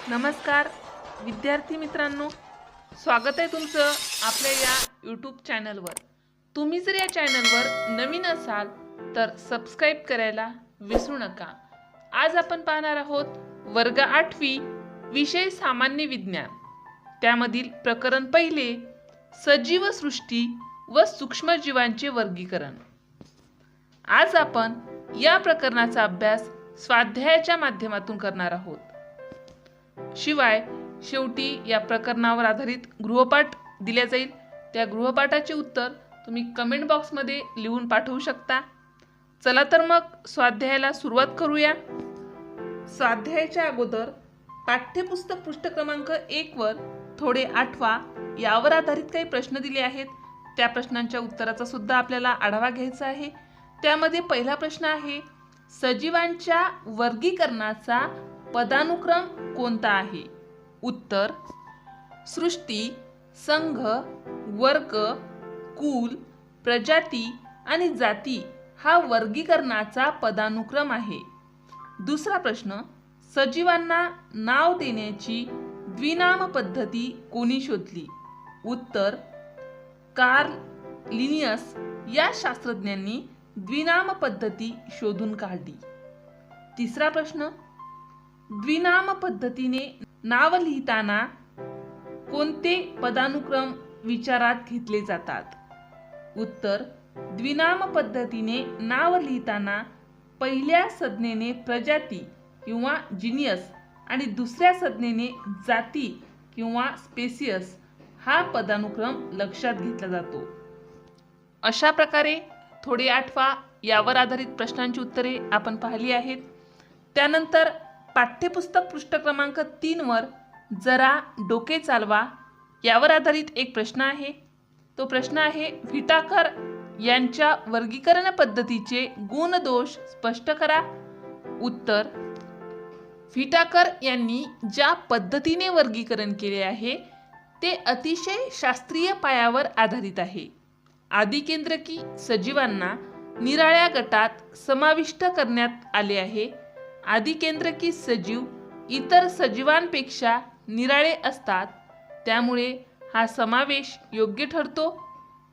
नमस्कार विद्यार्थी मित्रांनो, स्वागत आहे तुमचं आपल्या या यूट्यूब चॅनलवर। तुम्ही जर या चॅनलवर नवीन असाल तर सबस्क्राइब करायला विसरू नका। आज आपण पाहणार आहोत वर्ग 8वी विषय सामान्य विज्ञान, त्यामधील प्रकरण पहिले सजीव सृष्टी व सूक्ष्मजीवांचे वर्गीकरण। आज आपण या प्रकरणाचा अभ्यास स्वाध्यायाच्या माध्यमातून करणार आहोत। शिवाय शेवटी या प्रकरणावर आधारित गृहपाठ दिला जाईल। त्या गृहपाठाचे उत्तर तुम्ही कमेंट बॉक्समध्ये लिहून पाठवू शकता। चला तर मग स्वाध्यायाला सुरुवात करूया। स्वाध्यायाच्या अगोदर पाठ्यपुस्तक पृष्ठ क्रमांक 1 वर थोडे आठवा यावर आधारित काही प्रश्न दिले आहेत। त्या प्रश्नांच्या उत्तराचा सुद्धा आपल्याला आढावा घ्यायचा आहे। त्यामध्ये पहिला प्रश्न आहे, सजीवांच्या वर्गीकरणाचा पदानुक्रम कोणता आहे? उत्तर, सृष्टी, संघ, वर्ग, कुल, प्रजाती आणि जाती हा वर्गीकरणाचा पदानुक्रम आहे। दुसरा प्रश्न, सजीवांना नाव देण्याची द्विनाम पद्धती कोणी शोधली? उत्तर, कार्ल लिनियस या शास्त्रज्ञांनी द्विनाम पद्धती शोधून काढली। तिसरा प्रश्न, द्विनाम पद्धतीने नाव लिहिताना कोणते पदानुक्रम विचारात घेतले जातात? उत्तर, द्विनाम पद्धतीने नाव लिहिताना पहिल्या संज्ञेने प्रजाती किंवा जिनियस आणि दुसऱ्या संज्ञेने जाती किंवा स्पेसियस हा पदानुक्रम लक्षात घेतला जातो। अशा प्रकारे थोडे आठवा यावर आधारित प्रश्नांची उत्तरे आपण पाहिली आहेत। त्यानंतर पाठ्यपुस्तक पृष्ठ क्रमांक 3 वर जरा डोके चालवा यावर आधारित एक प्रश्न आहे। तो प्रश्न आहे, व्हिटाकर यांच्या वर्गीकरण पद्धतीचे गुणदोष स्पष्ट करा। उत्तर, व्हिटाकर यांनी ज्या पद्धतीने वर्गीकरण केले आहे ते अतिशय शास्त्रीय पायावर आधारित आहे। आदिकेंद्रकी सजीवांना निराळ्या गटात समाविष्ट करण्यात आले आहे। आदिकेंद्रकी सजीव इतर सजीवांपेक्षा निराळे असतात, त्यामुळे हा समावेश योग्य ठरतो।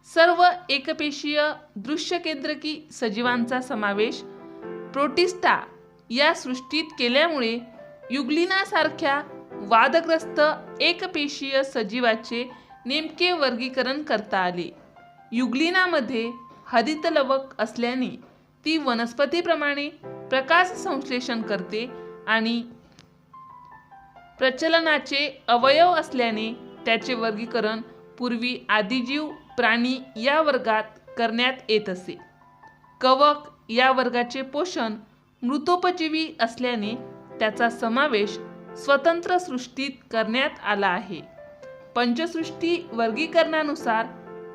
सर्व एकपेशीय दृश्यकेंद्रकी सजीवांचा समावेश प्रोटिस्टा या सृष्टीत केल्यामुळे युग्लिनासारख्या वादग्रस्त एकपेशीय सजीवाचे नेमके वर्गीकरण करता आले। युग्लिनामध्ये हरितलवक असल्याने ती वनस्पतीप्रमाणे प्रकाश संश्लेषण करते आणि प्रचलनाचे अवयव असल्याने त्याचे वर्गीकरण पूर्वी आदिजीव प्राणी या वर्गात करण्यात येत असे। कवक या वर्गाचे पोषण मृतोपजीवी असल्याने त्याचा समावेश स्वतंत्र सृष्टीत करण्यात आला आहे। पंचसृष्टी वर्गीकरणानुसार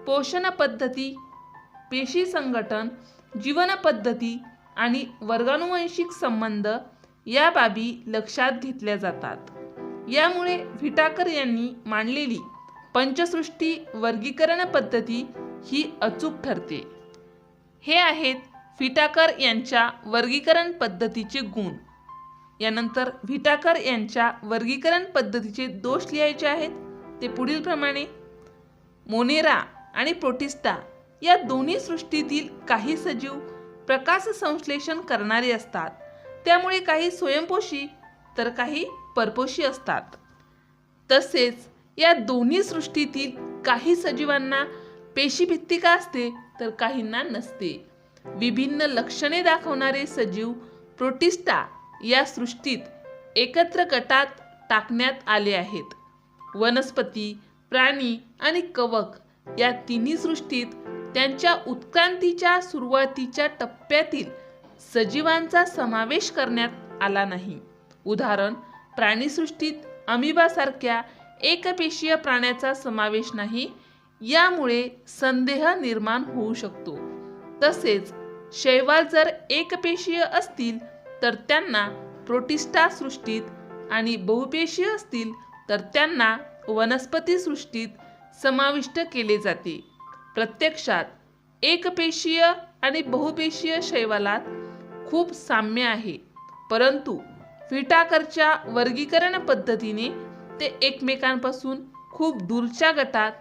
पोषण पद्धती, पेशी संघटन, जीवन पद्धती आणि वर्गानुवंशिक संबंध या बाबी लक्षात घेतल्या जातात। यामुळे व्हिटाकर यांनी मांडलेली पंचसृष्टी वर्गीकरण पद्धती ही अचूक ठरते। हे आहेत व्हिटाकर यांच्या वर्गीकरण पद्धतीचे गुण। यानंतर व्हिटाकर यांच्या वर्गीकरण पद्धतीचे दोष लिहायचे आहेत। ते पुढील प्रमाणे, मोनेरा आणि प्रोटिस्टा या दोन्ही सृष्टीतील काही सजीव प्रकाश संश्लेषण करणारे असतात, त्यामुळे काही स्वयंपोषी तर काही परपोषी असतात। तसेच या दोन्ही सृष्टीतील काही सजीवांना पेशीभित्तिका असते तर काहींना नसते। विभिन्न लक्षणे दाखवणारे सजीव प्रोटिस्टा या सृष्टीत एकत्र गटात टाकण्यात आले आहेत। वनस्पती, प्राणी आणि कवक या तिन्ही सृष्टीत त्यांच्या उत्क्रांतीच्या सुरुवातीच्या टप्प्यातील सजीवांचा समावेश करण्यात आला नाही। उदाहरण, प्राणीसृष्टीत अमिबासारख्या एकपेशीय प्राण्याचा समावेश नाही, यामुळे संदेह निर्माण होऊ शकतो। तसेच शैवाल जर एकपेशीय असतील तर त्यांना प्रोटिस्टा सृष्टीत आणि बहुपेशीय असतील तर त्यांना वनस्पती सृष्टीत समाविष्ट केले जाते। प्रत्यक्षात एकपेशीय आणि बहुपेशीय शैवालात खूप साम्य आहे, परंतु व्हिटाकरच्या वर्गीकरण पद्धतीने ते एकमेकांपासून खूप दूरच्या गटात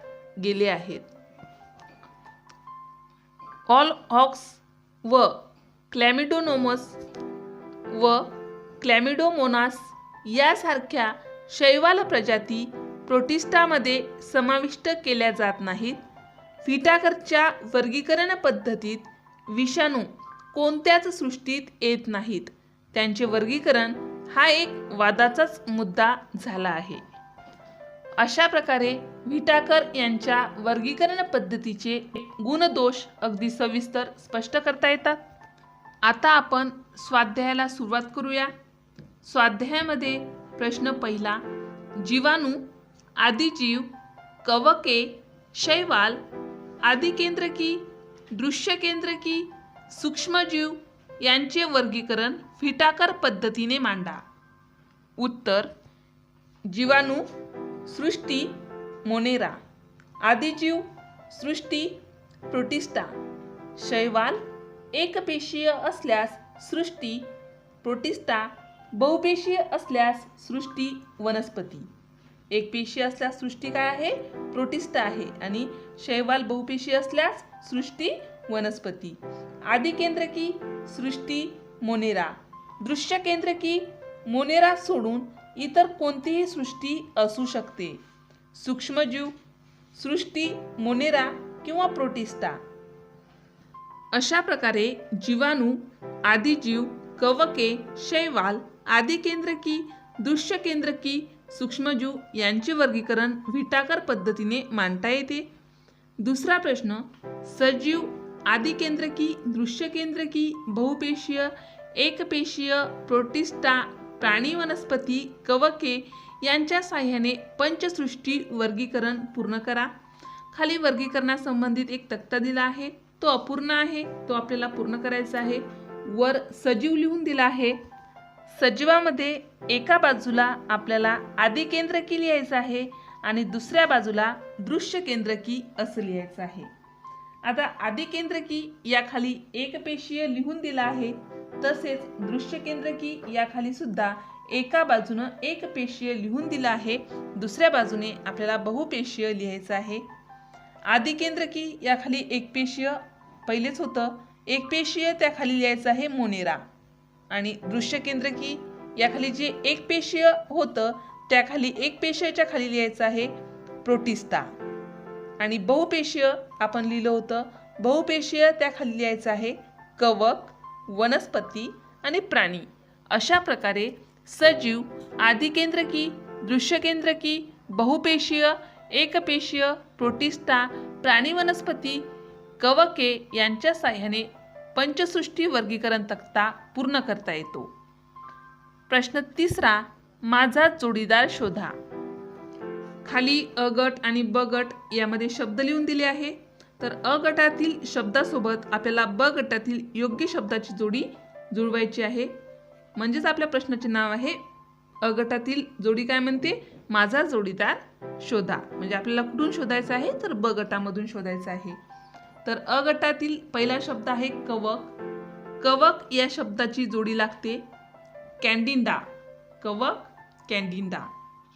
गेले आहेत. ऑल हॉक्स व क्लॅमिडोमोनास व क्लॅमिडोमोनास यासारख्या शैवाल प्रजाती प्रोटिस्टामध्ये समाविष्ट केल्या जात नाहीत. व्हिटाकरच्या वर्गीकरण पद्धतीत विषाणू कोणत्याच सृष्टीत येत नाहीत. त्यांचे वर्गीकरण हा एक वादाचाच मुद्दा झाला आहे. अशा प्रकारे व्हिटाकर यांच्या वर्गीकरण पद्धतीचे गुणदोष अगदी सविस्तर स्पष्ट करता येतात. आता आपण स्वाध्यायाला सुरुवात करूया. स्वाध्यायामध्ये प्रश्न पहिला, जीवाणू, आदिजीव, कवके, शैवाल, आदिकेंद्रकी, दृश्यकेंद्रकी, सूक्ष्मजीव यांचे वर्गीकरण व्हिटाकर पद्धतीने मांडा. उत्तर: जीवाणू सृष्टी मोनेरा, आदिजीव सृष्टी प्रोटिस्टा, शैवाल एकपेशीय असल्यास सृष्टी प्रोटिस्टा, बहुपेशीय असल्यास सृष्टी वनस्पती. एकपेशीय असल्यास सृष्टी काय आहे? प्रोटिस्टा आहे आणि शैवाल बहुपेशीय असल्यास सृष्टी वनस्पती. आदिकेंद्रकी सृष्टी मोनेरा, दृश्यकेंद्रकी मोनेरा सोडून इतर कोणतीही सृष्टी असू शकते. सूक्ष्मजीव सृष्टी मोनेरा किंवा प्रोटिस्टा. अशा प्रकारे जीवाणू, आदिजीव, कवके, शैवाल, आदिकेंद्रकी, दृश्यकेंद्रकी, सूक्ष्मजीव यांचे वर्गीकरण व्हिटाकर पद्धतीने मांडता येते. दुसरा प्रश्न, सजीव, आदिकेंद्रकी, दृश्यकेंद्रकी, बहुपेशीय, एकपेशीय, प्रोटिस्टा, प्राणी, वनस्पती, कवके यांच्या साहाय्याने पंचसृष्टी वर्गीकरण पूर्ण करा. खाली वर्गीकरणासंबंधित एक तक्ता दिला आहे, तो अपूर्ण आहे, तो आपल्याला पूर्ण करायचा आहे. वर सजीव लिहून दिला आहे. सजीवामध्ये एका बाजूला आपल्याला आदिकेंद्रकी लिहायचं आहे आणि दुसऱ्या बाजूला दृश्यकेंद्रकी असं लिहायचं आहे. आता आदिकेंद्रकी याखाली एकपेशीय लिहून दिला आहे, तसेच दृश्यकेंद्रकी याखाली सुद्धा एका बाजूनं एकपेशीय लिहून दिला आहे, दुसऱ्या बाजूने आपल्याला बहुपेशीय लिहायचं आहे. आदिकेंद्रकी याखाली एकपेशीय पहिलेच होतं, एकपेशीय त्याखाली लिहायचं आहे मोनेरा आणि दृश्यकेंद्रकी याखाली जे एकपेशीय होतं त्याखाली एकपेशीयच्या खाली लिहायचं आहे प्रोटिस्टा आणि बहुपेशीय आपण लिहिलं होतं, बहुपेशीय त्याखाली लिहायचं आहे कवक, वनस्पती आणि प्राणी. अशा प्रकारे सजीव, आदिकेंद्रकी, दृश्यकेंद्रकी, बहुपेशीय, एकपेशीय, प्रोटिस्टा, प्राणी, वनस्पती, कवके यांच्या साहाय्याने पंचसृष्टी वर्गीकरण तक्ता पूर्ण करता येतो. प्रश्न तिसरा, माझा जोडीदार शोधा. खाली अ गट आणि ब गट यामध्ये शब्द लिहून दिले आहे. तर अ गटातील शब्दासोबत आपल्याला ब गटातील योग्य शब्दाची जोडी जुळवायची आहे. म्हणजेच आपल्या प्रश्नाचे नाव आहे अ गटातील जोडी काय म्हणते? माझा जोडीदार शोधा. म्हणजे आपल्याला कुठून शोधायचा आहे? तर ब गटामधून शोधायचा आहे. तर अ गटातील पहिला शब्द आहे कवक. कवक या शब्दाची जोडी लागते कॅन्डिडा. कवक, कॅन्डिडा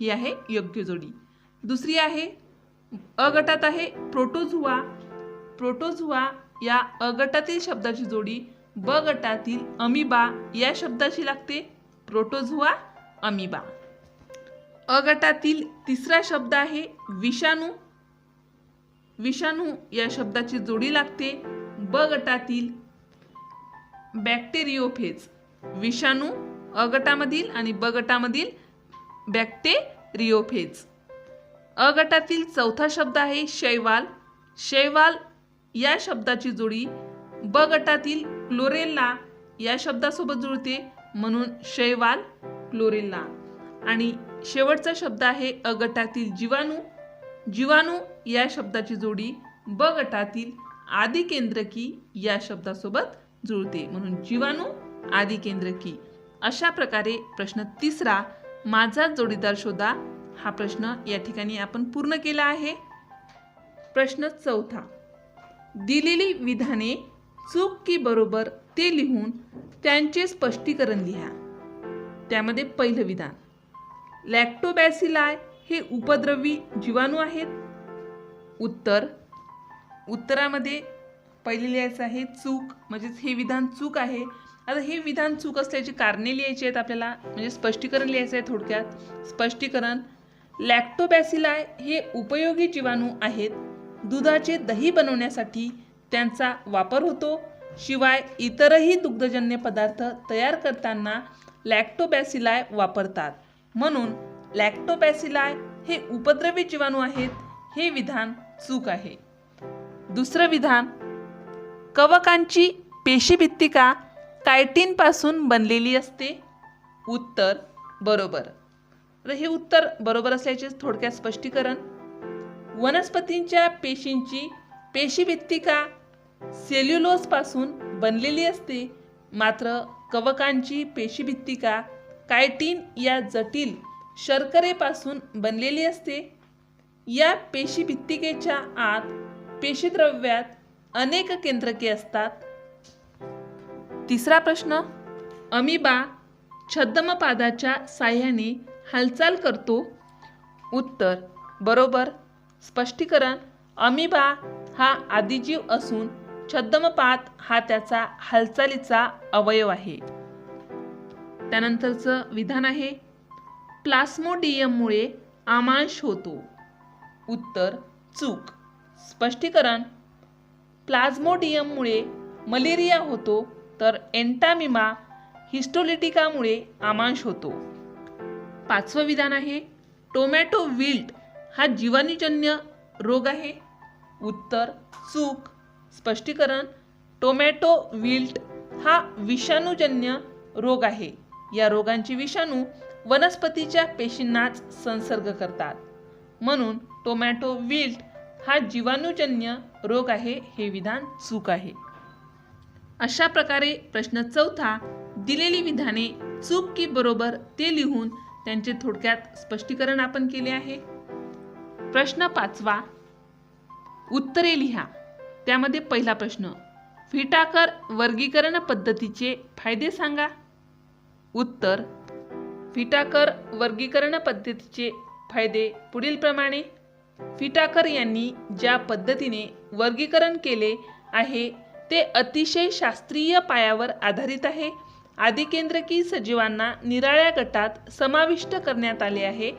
ही आहे योग्य जोडी. दुसरी आहे अ गटात आहे प्रोटोझुआ. प्रोटोझुआ या अ गटातील शब्दाची जोडी ब गटातील अमिबा या शब्दाची लागते प्रोटोझुआ, अमिबा. अ गटातील तिसरा शब्द आहे विषाणू. विषाणू या शब्दाची जोडी लागते ब गटातील बॅक्टेरियोफेज. विषाणू अ गटामधील आणि ब गटामधील बॅक्टेरियोफेज. अ गटातील चौथा शब्द आहे शैवाल. शैवाल या शब्दाची जोडी ब गटातील क्लोरेल्ला या शब्दासोबत जुळते, म्हणून शैवाल, क्लोरेल्ला. आणि शेवटचा शब्द आहे अ गटातील जीवाणू. जीवाणू या शब्दाची जोडी ब गटातील आदिकेंद्रकी या शब्दासोबत जुळते, म्हणून जीवाणू, आदिकेंद्रकी. अशा प्रकारे प्रश्न तिसरा, माझा जोडीदार शोधा, हा प्रश्न या ठिकाणी आपण पूर्ण केला आहे. प्रश्न चौथा, दिलेली विधाने चूक की बरोबर ते लिहून त्यांचे स्पष्टीकरण लिहा. त्यामध्ये पहिलं विधान, लॅक्टोबॅसिलाई हे उपद्रवी जीवाणू आहेत. उत्तरामध्ये पहिले लिहायचं आहे चूक, म्हणजेच हे विधान चूक आहे. आता हे विधान चूक असल्याची कारणे लिहायची आहेत आपल्याला, म्हणजे स्पष्टीकरण लिहायचं आहे. थोडक्यात स्पष्टीकरण, लॅक्टोबॅसिलाई हे उपयोगी जीवाणू आहेत. दुधाचे दही बनवण्यासाठी त्यांचा वापर होतो. शिवाय इतरही दुग्धजन्य पदार्थ तयार करताना लॅक्टोबॅसिलाई वापरतात. म्हणून लॅक्टोबॅसिलाई हे उपद्रवी जीवाणू आहेत. हे विधान चूक आहे. दुसरं विधान, कवकांची पेशीभित्तिका कायटिनपासून बनलेली असते. उत्तर बरोबर. तर हे उत्तर बरोबर असल्याचे थोडक्यात स्पष्टीकरण, वनस्पतींच्या पेशींची पेशीभित्तिका सेल्युलोजपासून बनलेली असते, मात्र कवकांची पेशीभित्तिका कायटिन या जटिल शर्करेपासून बनलेली असते. या पेशीभित्तिकेच्या आत पेशीद्रव्यात अनेक केंद्रके असतात. तिसरा प्रश्न, अमिबा छद्मपादाच्या साह्याने हालचाल करतो. उत्तर बरोबर. स्पष्टीकरण, अमिबा हा आदिजीव असून छद्मपाद हा त्याचा हालचालीचा अवयव आहे. त्यानंतरचं विधान आहे, प्लास्मोडियममुळे आमांश होतो. उत्तर चूक. स्पष्टीकरण, प्लाझ्मोडियममुळे मलेरिया होतो, तर एंटामिमा हिस्टोलिटिकामुळे आमांश होतो. पाचवं विधान आहे, टोमॅटो विल्ट हा जीवाणूजन्य रोग आहे. उत्तर चूक. स्पष्टीकरण, टोमॅटो विल्ट हा विषाणूजन्य रोग आहे. या रोगांची विषाणू वनस्पतीच्या पेशींनाच संसर्ग करतात. म्हणून टोमॅटो विल्ट हा जीवाणूजन्य रोग आहे. हे विधान चूक आहे. अशा प्रकारे प्रश्न चौथा, दिलेली विधाने चूक की बरोबर ते लिहून त्यांचे थोडक्यात स्पष्टीकरण आपण केले आहे. प्रश्न पाचवा, उत्तरे लिहा. त्यामध्ये पहिला प्रश्न, व्हिटाकर वर्गीकरण पद्धतीचे फायदे सांगा. उत्तर, व्हिटाकर वर्गीकरण पद्धतीचे फायदे पुढीलप्रमाणे. व्हिटाकर यांनी ज्या पद्धतीने वर्गीकरण केले आहे ते अतिशय शास्त्रीय पायावर आधारित आहे. आदिकेंद्रकी सजीवांना निराळ्या गटात समाविष्ट करण्यात आले आहे.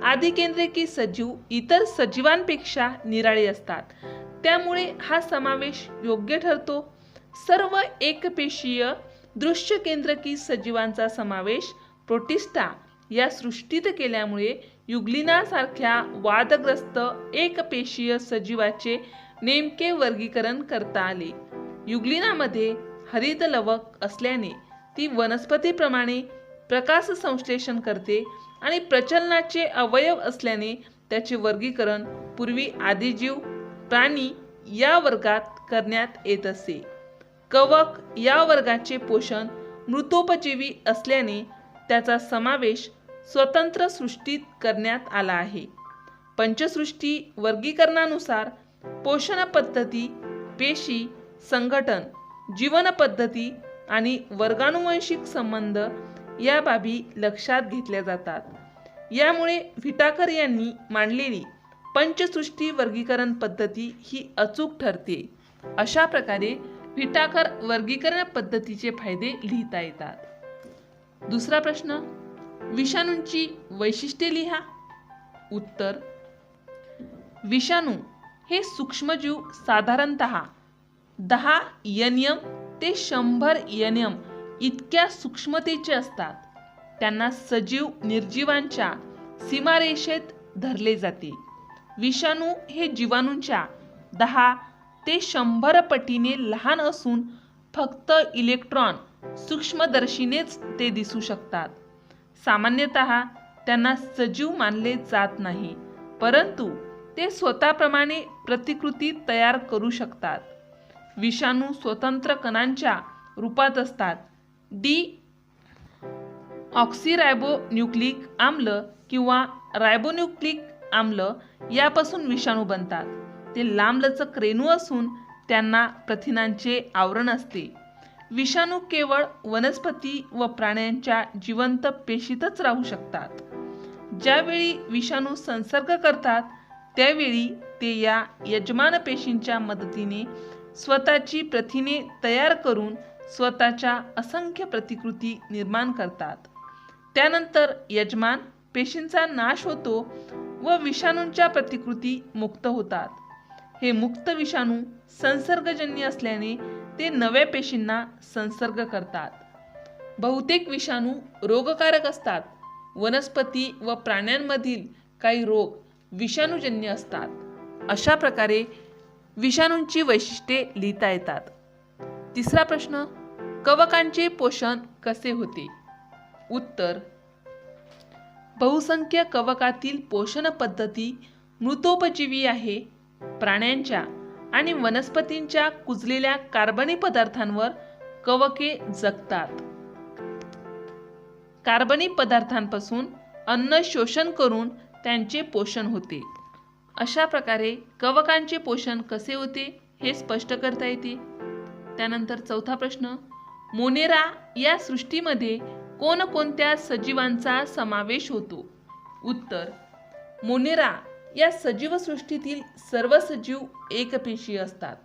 आदिकेंद्रकी सजीव इतर सजीवांपेक्षा निराळे असतात, त्यामुळे हा समावेश योग्य ठरतो. सर्व एकपेशीय दृश्यकेंद्रकी सजीवांचा समावेश प्रोटिस्टा या सृष्टीत केल्यामुळे युग्लिनासारख्या वादग्रस्त एकपेशीय सजीवाचे नेमके वर्गीकरण करता आले. युग्लिनामध्ये हरित लवक असल्याने ती वनस्पतीप्रमाणे प्रकाश संश्लेषण करते आणि प्रचलनाचे अवयव असल्याने त्याचे वर्गीकरण पूर्वी आदिजीव प्राणी या वर्गात करण्यात येत असे. कवक या वर्गाचे पोषण मृतोपजीवी असल्याने त्याचा समावेश स्वतंत्र सृष्टीत करण्यात आला आहे. पंचसृष्टी वर्गीकरणानुसार पोषण पद्धती, पेशी संघटन, जीवन पद्धती आणि वर्गानुवंशिक संबंध या बाबी लक्षात घेतल्या जातात. यामुळे व्हिटाकर यांनी मांडलेली पंचसृष्टी वर्गीकरण पद्धती ही अचूक ठरते. अशा प्रकारे व्हिटाकर वर्गीकरण पद्धतीचे फायदे लिहिता येतात. दुसरा प्रश्न, विषाणूंची वैशिष्ट्ये लिहा. उत्तर, विषाणू हे सूक्ष्मजीव साधारणतः 10 nm ते 100 nm इतक्या सूक्ष्मतेचे असतात. त्यांना सजीव निर्जीवांच्या सीमारेषेत धरले जाते. विषाणू हे जीवाणूंच्या 10 ते 100 पटीने लहान असून फक्त इलेक्ट्रॉन सूक्ष्मदर्शीनेच ते दिसू शकतात. सामान्यतः त्यांना सजीव मानले जात नाही, परंतु ते स्वतःप्रमाणे प्रतिकृती तयार करू शकतात. विषाणू स्वतंत्र कणांच्या रूपात असतात. ऑक्सिरायबोन्यूक्लिक आम्ल किंवा रायबोन्यूक्लिक आम्ल यापासून विषाणू बनतात. ते लांबलचक रेणू असून त्यांना प्रथिनांचे आवरण असते. विषाणू केवळ वनस्पती व प्राण्यांच्या जिवंत पेशीतच राहू शकतात. ज्यावेळी विषाणू संसर्ग करतात त्यावेळी ते या यजमान पेशींच्या मदतीने स्वतःची प्रथिने तयार करून स्वतःच्या असंख्य प्रतिकृती निर्माण करतात. त्यानंतर यजमान पेशींचा नाश होतो व विषाणूंच्या प्रतिकृती मुक्त होतात. हे मुक्त विषाणू संसर्गजन्य असल्याने ते नव्या पेशींना संसर्ग करतात. बहुतेक विषाणू रोगकारक असतात. वनस्पती व प्राण्यांमधील काही रोग विषाणूजन्य असतात. अशा प्रकारे विषाणूंची वैशिष्ट्ये लिहिता येतात. तिसरा प्रश्न, कवकांचे पोषण कसे होते? उत्तर, बहुसंख्य कवकातील पोषण पद्धती मृतोपजीवी आहे. प्राण्यांच्या आणि वनस्पतींच्या कुजलेल्या कार्बनी पदार्थांवर कवके जगतात. कार्बनी पदार्थांपासून अन्न शोषण करून त्यांचे पोषण होते. अशा प्रकारे कवकांचे पोषण कसे होते हे स्पष्ट करता येते. त्यानंतर चौथा प्रश्न, मोनेरा या सृष्टीमध्ये कोणकोणत्या सजीवांचा समावेश होतो? उत्तर, मोनेरा या सजीव सृष्टीतील सर्व सजीव एकपेशीय असतात.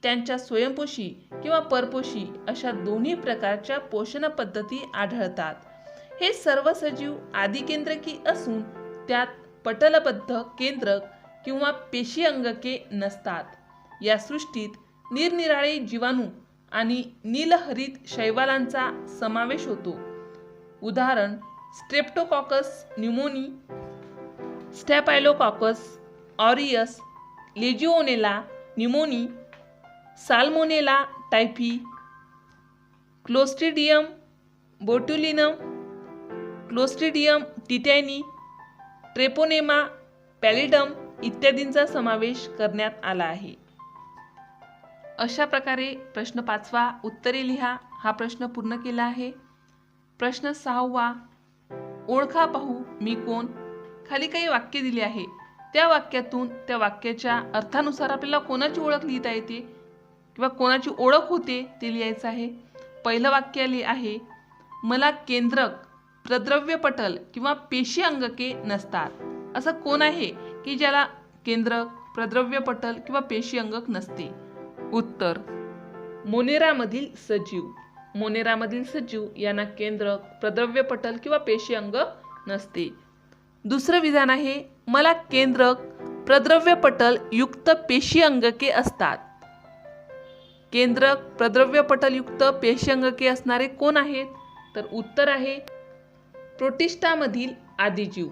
त्यांच्या स्वयंपोषी किंवा परपोषी अशा दोन्ही प्रकारच्या पोषण पद्धती आढळतात. हे सर्व सजीव आदिकेंद्रकी असून त्यात पटलबद्ध केंद्रक किंवा पेशी अंगके नसतात. या सृष्टीत निरनिराळे जीवाणू आणि नीलहरित शैवालांचा समावेश होतो. उदाहरण, Streptococcus pneumoniae, Staphylococcus aureus, Legionella pneumoniae, Salmonella typhi, Clostridium botulinum, Clostridium tetani, Treponema pallidum इत्यादींचा समावेश करण्यात आला आहे. अशा प्रकारे प्रश्न 5वा उत्तरे लिहा हा प्रश्न पूर्ण केला आहे. प्रश्न 6वा, ओळखा पाहू मी कोण. खाली काही वाक्य दिले आहे. त्या वाक्यातून त्या वाक्याच्या अर्थानुसार आपल्याला कोणाची ओळख लिहिता येते किंवा कोणाची ओळख होते ते लिहायचं आहे. पहिलं वाक्य आहे, मला केंद्रक, प्रद्रव्य पटल किंवा पेशी अंगके नसतात. असं कोण आहे की ज्याला केंद्रक, प्रद्रव्य पटल किंवा पेशी अंगक नसते? उत्तर, मोनेरामधील सजीव. मोनेरामधील सजीव यांना केंद्रक, प्रद्रव्य पटल किंवा पेशी अंग नसते. दुसरं विधान आहे, मला केंद्रक, प्रद्रव्य पटल युक्त पेशी अंगके असतात. केंद्रक, प्रद्रव्य पटल युक्त पेशी अंगके असणारे कोण आहेत? तर उत्तर आहे, प्रोटिस्टामधील आदिजीव.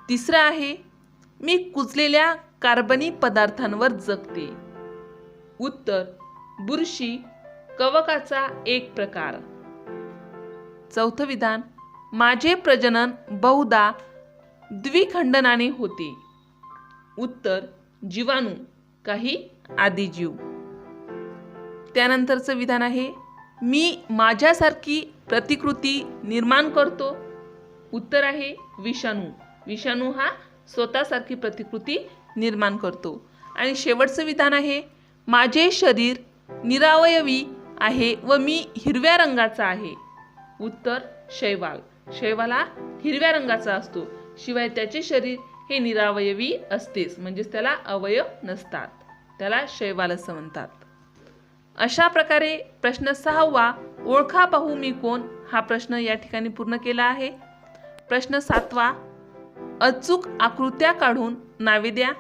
तिसरं आहे, मी कुजलेल्या कार्बनी पदार्थांवर जगते. उत्तर, बुरशी, कवकाचा एक प्रकार. चौथं विधान, माझे प्रजनन बहुधा द्विखंडनाने होते. उत्तर, जीवाणू, काही आदिजीव. त्यानंतरचं विधान आहे, मी माझ्यासारखी प्रतिकृती निर्माण करतो. उत्तर आहे, विषाणू. विषाणू हा स्वतःसारखी प्रतिकृती निर्माण करतो. आणि शेवटचं विधान आहे, माझे शरीर निरावयवी आहे व मी हिरव्या रंगाचा आहे. उत्तर, शैवाल. शैवाल हा हिरव्या रंगाचा असतो, शिवाय त्याचे शरीर हे निरावयवी असतेच, म्हणजेच त्याला अवयव नसतात. त्याला शैवाल असं म्हणतात. अशा प्रकारे प्रश्न 6वा, ओळखा पाहू मी कोण हा प्रश्न या ठिकाणी पूर्ण केला आहे. प्रश्न 7वा, अचूक आकृत्या काढून नावे द्या.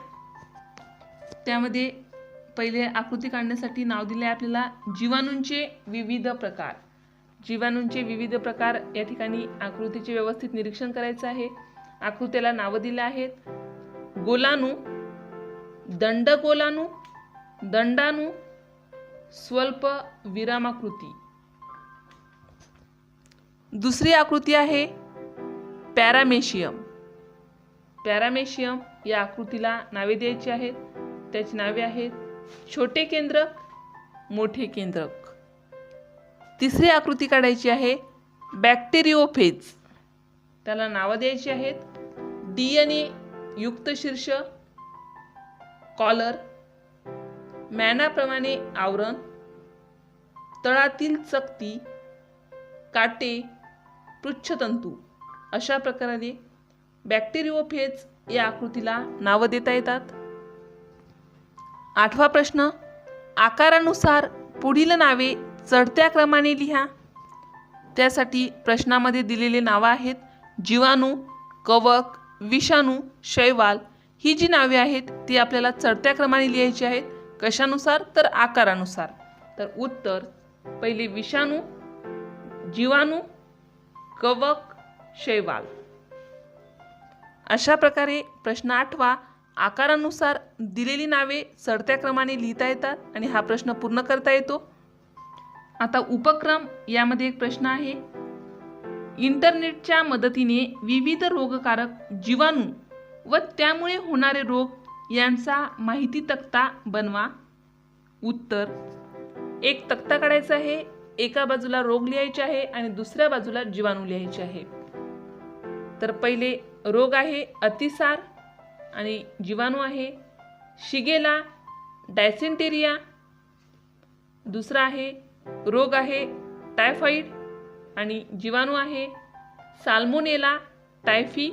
त्यामध्ये पहिले आकृती काढण्यासाठी नाव दिले आपल्याला जीवाणूंचे विविध प्रकार. जीवाणूंचे विविध प्रकार या ठिकाणी आकृतीचे व्यवस्थित निरीक्षण करायचं आहे. आकृतीला नावं दिले आहेत, गोलाणू, दंडगोलाणू, दंडाणू, स्वल्प विरामाकृती. दुसरी आकृती आहे पॅरामेशियम. पॅरामेशियम या आकृतीला नावे द्यायची आहेत. त्याची नावे आहेत छोटे केंद्रक, मोठे केंद्रक. तिसरी आकृती काढायची आहे बॅक्टेरिओफेज. त्याला नावं द्यायची आहेत DNA युक्त शीर्ष, कॉलर, मॅनाप्रमाणे आवरण, तळातील चकती, काटे, पृच्छतंतू अशा प्रकारे बॅक्टेरिओफेज या आकृतीला नावं देता येतात. 8वा प्रश्न, आकारानुसार पुढील नावे चढत्या क्रमाने लिहा. त्यासाठी प्रश्नामध्ये दिलेले नावं आहेत जीवाणू, कवक, विषाणू, शैवाल. ही जी नावे आहेत ती आपल्याला चढत्या क्रमाने लिहायची आहेत. कशानुसार? तर आकारानुसार. तर उत्तर पहिले विषाणू, जीवाणू, कवक, शैवाल. अशा प्रकारे प्रश्न 8वा आकारानुसार दिलेली नावे चढत्या क्रमाने लिहिता येतात आणि हा प्रश्न पूर्ण करता येतो. आता उपक्रम यामध्ये एक प्रश्न आहे. इंटरनेटच्या मदतीने विविध रोगकारक जीवाणू व त्यामुळे होणारे रोग यांचा माहिती तक्ता बनवा. उत्तर, एक तक्ता काढायचा आहे. एका बाजूला रोग लिहायचे आहे आणि दुसऱ्या बाजूला जीवाणू लिहायचे आहे. तर पहिले रोग आहे अतिसार आणि जीवाणू आहे शिगेला, डायसेंटेरिया. दुसरा आहे रोग आहे टायफॉइड आणि जीवाणू आहे साल्मोनेला टायफी.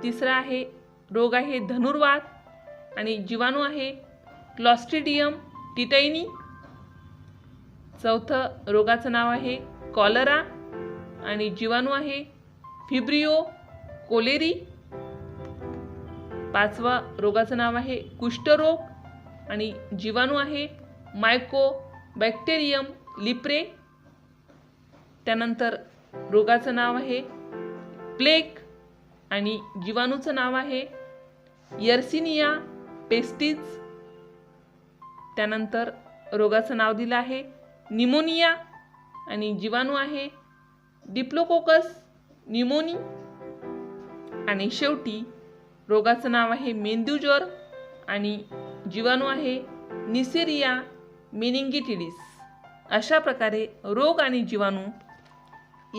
तिसरा आहे रोग आहे धनुर्वात आणि जीवाणू आहे क्लॉस्ट्रिडियम टिटैनी. चौथं रोगाचं नाव आहे कॉलरा आणि जीवाणू आहे फिब्रिओ कोलेरी. 5वा रोगाचं नाव आहे कुष्ठरोग आणि जीवाणू आहे मायकोबॅक्टेरियम लिप्रे. त्यानंतर रोगाचं नाव आहे प्लेग आणि जीवाणूचं नाव आहे यर्सिनिया पेस्टिस. त्यानंतर रोगाचं नाव दिलं आहे निमोनिया आणि जीवाणू आहे डिप्लोकोकस निमोनी. आणि शेवटी रोगाचं नाव आहे मेंदूज्वर आणि जीवाणू आहे निसेरिया मेनिंगिटिडिस. अशा प्रकारे रोग आणि जीवाणू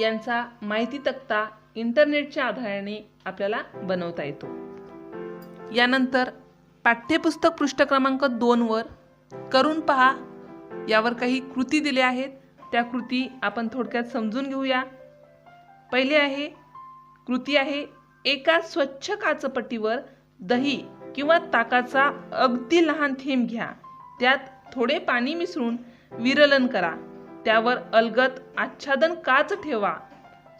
यांचा माहिती तक्ता इंटरनेटच्या आधाराने आपल्याला बनवता येतो. यानंतर पाठ्यपुस्तक पृष्ठ क्रमांक 2 वर करून पहा यावर काही कृती दिल्या आहेत. त्या कृती आपण थोडक्यात समजून घेऊया. पहिले आहे कृती आहे एका स्वच्छ काचपट्टीवर दही किंवा ताकाचा अगदी लहान थेंब घ्या. त्यात थोडे पाणी मिसळून विरलन करा. त्यावर अलगद आच्छादन काच ठेवा.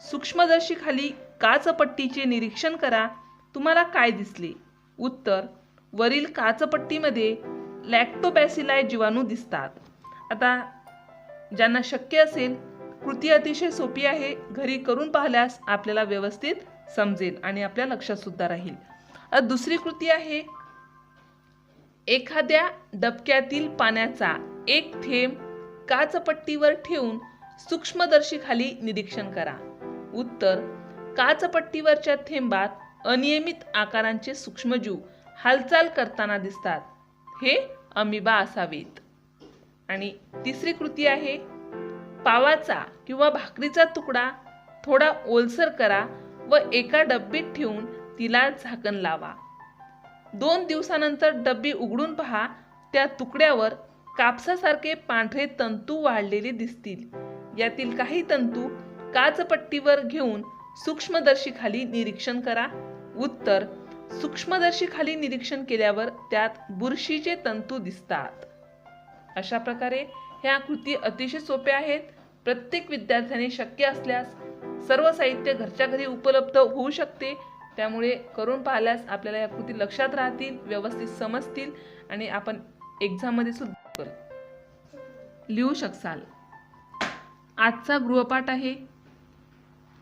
सूक्ष्मदर्शीखाली काचपट्टीचे निरीक्षण करा. तुम्हाला काय दिसले? उत्तर, वरील काचपट्टीमध्ये लॅक्टोबॅसिलाई जीवाणू दिसतात. आता ज्यांना शक्य असेल, कृती अतिशय सोपी आहे. घरी करून पाहिल्यास आपल्याला व्यवस्थित समजेल आणि आपल्या लक्षात सुद्धा राहील. दुसरी कृती आहे एखाद्या डबक्यातील पाण्याचा एक थेंब काचपट्टीवर ठेवून सूक्ष्मदर्शीखाली निरीक्षण करा. उत्तर, काचपट्टीवरच्या थेंबात अनियमित आकारांचे सूक्ष्मजीव हालचाल करताना दिसतात. हे अमिबा असावेत. आणि तिसरी कृती आहे पावाचा किंवा भाकरीचा तुकडा थोडा ओलसर करा व एका डब्बीत ठेवून तिला झाकण लावा. 2 दिवसानंतर डब्बी उघडून पहा. त्या तुकड्यावर कापसासारखे पांढरे तंतू वाढलेले दिसतील. यातील काही तंतू काचपट्टीवर घेऊन सूक्ष्मदर्शीखाली निरीक्षण करा. उत्तर, सूक्ष्मदर्शीखाली निरीक्षण केल्यावर त्यात बुरशीचे तंतू दिसतात. अशा प्रकारे ह्या कृती अतिशय सोप्या आहेत. प्रत्येक विद्यार्थ्याने शक्य असल्यास सर्व साहित्य घरच्या घरी उपलब्ध होऊ शकते. त्यामुळे करून पाहिल्यास आपल्याला या कृती लक्षात राहतील, व्यवस्थित समजतील आणि आपण एक्झाममध्ये सुद्धा लिहू शकाल. आजचा गृहपाठ आहे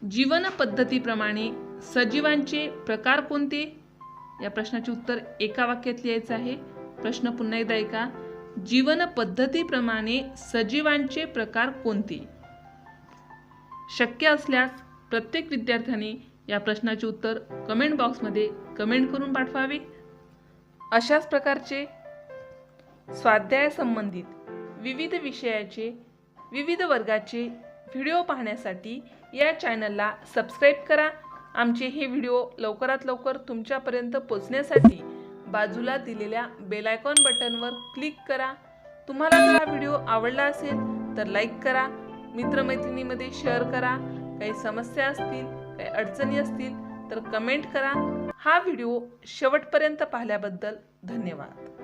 जीवन पद्धतीप्रमाणे सजीवांचे प्रकार कोणते? या प्रश्नाचे उत्तर एका वाक्यात लिहायचं आहे. प्रश्न पुन्हा एकदा ऐका. जीवन पद्धतीप्रमाणे सजीवांचे प्रकार कोणते? शक्य असल्यास प्रत्येक विद्यार्थ्याने या प्रश्नाचे उत्तर कमेंट बॉक्समध्ये कमेंट करून पाठवावे. अशाच प्रकारचे स्वाध्याय संबंधित विविध विषयाचे विविध वर्गाचे व्हिडिओ पाहण्यासाठी या चॅनलला सबस्क्राईब करा. आमचे हे व्हिडिओ लवकरात लवकर तुमच्यापर्यंत पोहोचण्यासाठी बाजूला दिलेल्या बेल आयकॉन बटनवर क्लिक करा. तुम्हाला जर हा व्हिडिओ आवडला असेल तर लाईक करा, मित्रमैत्रिणीमध्ये शेअर करा. काही समस्या असतील, काही अडचणी असतील तर कमेंट करा. हा व्हिडिओ शेवटपर्यंत पाहिल्याबद्दल धन्यवाद.